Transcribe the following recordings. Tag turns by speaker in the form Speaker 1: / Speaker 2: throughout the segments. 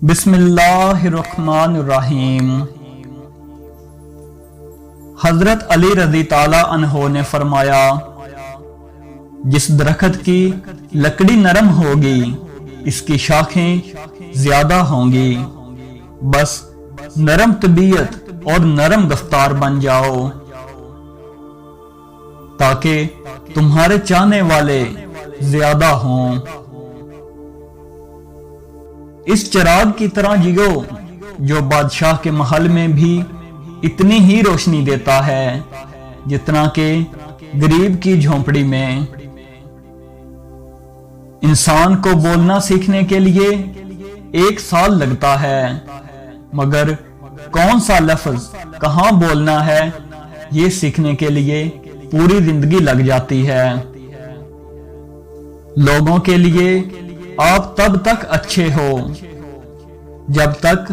Speaker 1: بسم اللہ الرحمن الرحیم۔ حضرت علی رضی تعالی عنہ نے فرمایا، جس درخت کی لکڑی نرم ہوگی اس کی شاخیں زیادہ ہوں گی۔ بس نرم طبیعت اور نرم گفتار بن جاؤ تاکہ تمہارے چاہنے والے زیادہ ہوں۔ اس چراغ کی طرح جیو جو بادشاہ کے محل میں بھی اتنی ہی روشنی دیتا ہے جتنا کہ غریب کی جھونپڑی میں۔ انسان کو بولنا سیکھنے کے لیے 1 سال لگتا ہے، مگر کون سا لفظ کہاں بولنا ہے یہ سیکھنے کے لیے پوری زندگی لگ جاتی ہے۔ لوگوں کے لیے آپ تب تک اچھے ہو جب تک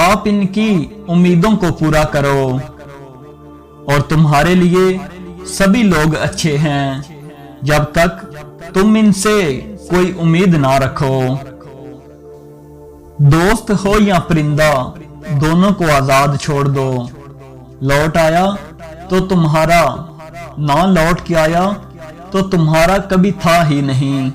Speaker 1: آپ ان کی امیدوں کو پورا کرو، اور تمہارے لیے سبھی لوگ اچھے ہیں جب تک تم ان سے کوئی امید نہ رکھو۔ دوست ہو یا پرندہ دونوں کو آزاد چھوڑ دو، لوٹ آیا تو تمہارا، نہ لوٹ کے آیا تو تمہارا کبھی تھا ہی نہیں۔